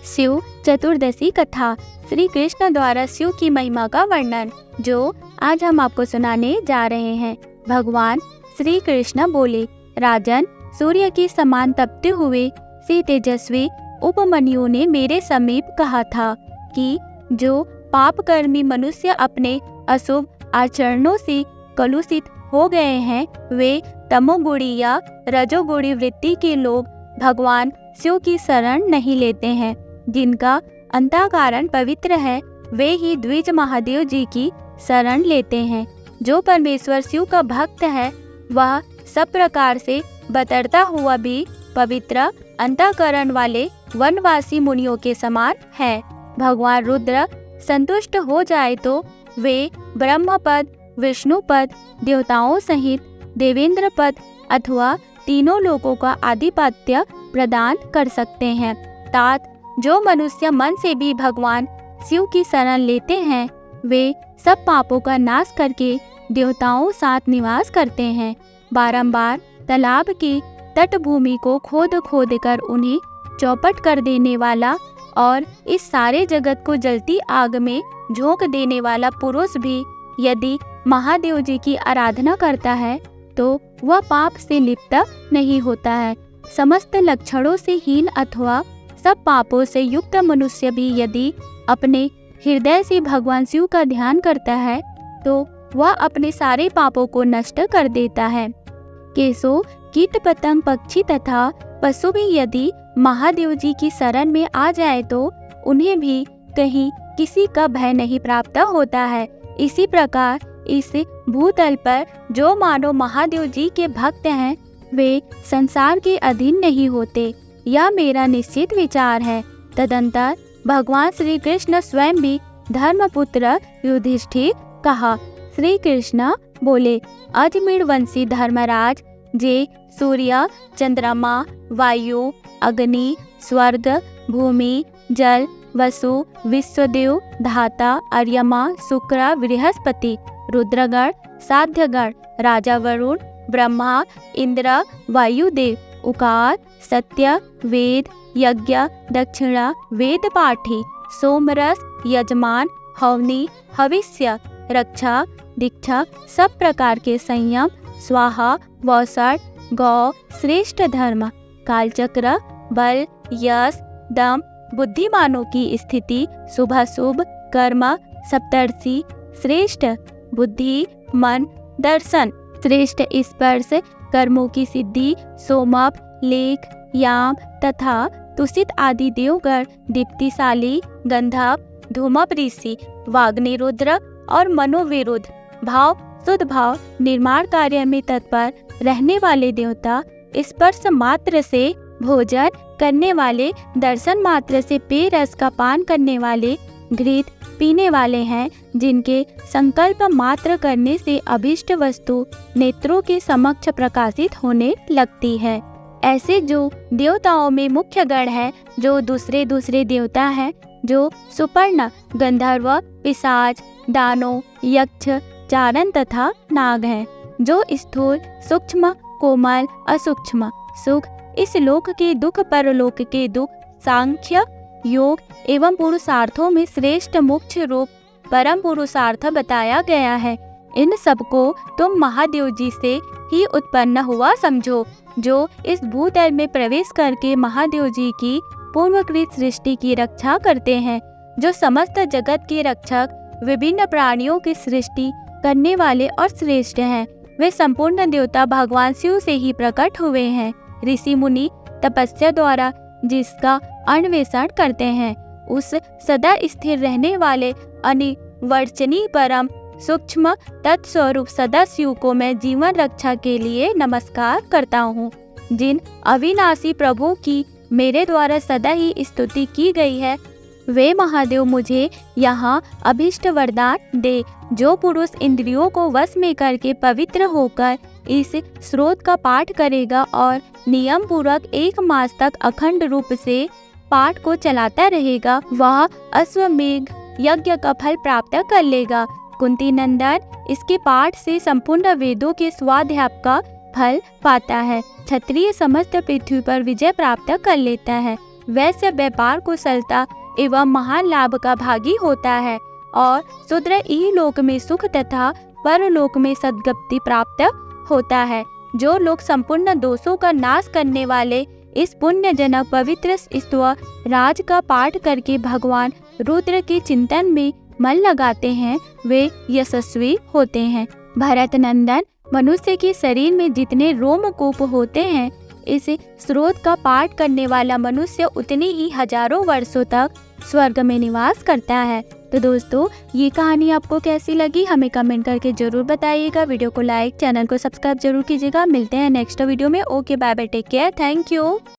शिव चतुर्दशी कथा, श्री कृष्ण द्वारा शिव की महिमा का वर्णन, जो आज हम आपको सुनाने जा रहे हैं। भगवान श्री कृष्ण बोले, राजन, सूर्य के समान तपते हुए श्री तेजस्वी उपमन्यु ने मेरे समीप कहा था कि जो पापकर्मी मनुष्य अपने अशुभ आचरणों से कलुषित हो गए हैं, वे तमोगुणी या रजोगुणी वृत्ति के लोग भगवान शिव की शरण नहीं लेते हैं। जिनका अंतःकरण पवित्र है, वे ही द्विज महादेव जी की शरण लेते हैं। जो परमेश्वर शिव का भक्त है, वह सब प्रकार से बतरता हुआ भी पवित्र अंतःकरण वाले वनवासी मुनियों के समान है। भगवान रुद्र संतुष्ट हो जाए तो वे ब्रह्म पद, विष्णु पद, देवताओं सहित देवेंद्र पद अथवा तीनों लोकों का आधिपत्य प्रदान कर सकते हैं। तात जो मनुष्य मन से भी भगवान शिव की शरण लेते हैं, वे सब पापों का नाश करके देवताओं साथ निवास करते हैं। बारंबार तालाब की तटभूमि को खोद खोद कर उन्हें चौपट कर देने वाला और इस सारे जगत को जलती आग में झोंक देने वाला पुरुष भी यदि महादेव जी की आराधना करता है तो वह पाप से लिप्त नहीं होता है। समस्त लक्षणों से हीन अथवा सब पापों से युक्त मनुष्य भी यदि अपने हृदय से भगवान शिव का ध्यान करता है तो वह अपने सारे पापों को नष्ट कर देता है। केशो, कीट पतंग, पक्षी तथा पशु भी यदि महादेव जी की शरण में आ जाए तो उन्हें भी कहीं किसी का भय नहीं प्राप्त होता है। इसी प्रकार इस भूतल पर जो मानव महादेव जी के भक्त हैं, वे संसार के अधीन नहीं होते। यह मेरा निश्चित विचार है। तदंतर भगवान श्री कृष्ण स्वयं भी धर्मपुत्र युधिष्ठिर कहा। श्री कृष्ण बोले, अजमेर वंशी धर्मराज, जे सूर्य, चंद्रमा, वायु, अग्नि, स्वर्ग, भूमि, जल, वसु, विश्वदेव, धाता, अर्यमा, शुक्र, बृहस्पति, रुद्रगण, साध्यगण, राजा वरुण, ब्रह्मा, इंद्र, वायुदेव, उकार, सत्य, वेद, यज्ञ, दक्षिणा, वेद पाठी, सोमरस, यजमान, हवनी, हविष्य, रक्षा, दीक्षा, सब प्रकार के संयम, स्वाहा, वौसठ, गौ, श्रेष्ठ धर्म, कालचक्र, बल, यश, दम, बुद्धिमानों की स्थिति, शुभाशुभ कर्म, सप्तर्षि, श्रेष्ठ बुद्धि, मन, दर्शन, श्रेष्ठ स्पर्श, कर्मों की सिद्धि, सोमप, लेख, याम तथा तुषित आदि देवगण, दीप्तिशाली, गंधर्व, धूमप ऋषि, वाग्निरुद्र और मनोविरुद्ध भाव, शुद्ध भाव, निर्माण कार्य में तत्पर रहने वाले देवता, स्पर्श मात्र से भोजन करने वाले, दर्शन मात्र से पेय रस का पान करने वाले, घृत पीने वाले हैं, जिनके संकल्प मात्र करने से अभिष्ट वस्तु नेत्रों के समक्ष प्रकाशित होने लगती है। ऐसे जो देवताओं में मुख्य गण है, जो दूसरे दूसरे देवता हैं, जो सुपर्ण, गंधर्व, पिशाच, दानव, यक्ष, चारण तथा नाग हैं, जो स्थूल, सूक्ष्म, कोमल, असूक्ष्म, सुख, इस लोक के दुख, परलोक के दुख, सांख्य, योग एवं पुरुषार्थों में श्रेष्ठ मुख्य रूप परम पुरुषार्थ बताया गया है। इन सबको तुम महादेव जी से ही उत्पन्न हुआ समझो, जो इस भूतल में प्रवेश करके महादेव जी की पूर्वकृत सृष्टि की रक्षा करते हैं, जो समस्त जगत के रक्षक, विभिन्न प्राणियों की सृष्टि करने वाले और श्रेष्ठ हैं। वे संपूर्ण देवता भगवान शिव से ही प्रकट हुए हैं। ऋषि मुनि तपस्या द्वारा जिसका अन्वेषण करते हैं, उस सदा स्थिर रहने वाले अनिवर्चनीय परम सूक्ष्म तत्स्वरूप सदाशिव को मैं जीवन रक्षा के लिए नमस्कार करता हूँ। जिन अविनाशी प्रभु की मेरे द्वारा सदा ही स्तुति की गई है, वे महादेव मुझे यहाँ अभिष्ट वरदान दे। जो पुरुष इंद्रियों को वश में करके पवित्र होकर इस स्रोत का पाठ करेगा और नियम पूर्वक 1 मास तक अखंड रूप से पाठ को चलाता रहेगा, वह अश्वमेघ यज्ञ का फल प्राप्त कर लेगा। कुंती नंदन इसके पाठ से संपूर्ण वेदों के स्वाध्याय का फल पाता है। क्षत्रिय समस्त पृथ्वी पर विजय प्राप्त कर लेता है। वैश्य व्यापार कुशलता एवं महान लाभ का भागी होता है और शूद्र इहलोक में सुख तथा परलोक में सद्गति प्राप्त होता है। जो लोग संपूर्ण दोषों का नाश करने वाले इस पुण्यजनक पवित्र स्तव राज का पाठ करके भगवान रुद्र के चिंतन में मन लगाते हैं, वे यशस्वी होते हैं। भरत नंदन, मनुष्य के शरीर में जितने रोमकूप होते हैं, इस स्रोत का पाठ करने वाला मनुष्य उतने ही हजारों वर्षों तक स्वर्ग में निवास करता है। तो दोस्तों, ये कहानी आपको कैसी लगी हमें कमेंट करके जरूर बताइएगा। वीडियो को लाइक, चैनल को सब्सक्राइब जरूर कीजिएगा। मिलते हैं नेक्स्ट वीडियो में। Okay, bye bye, take care, thank you.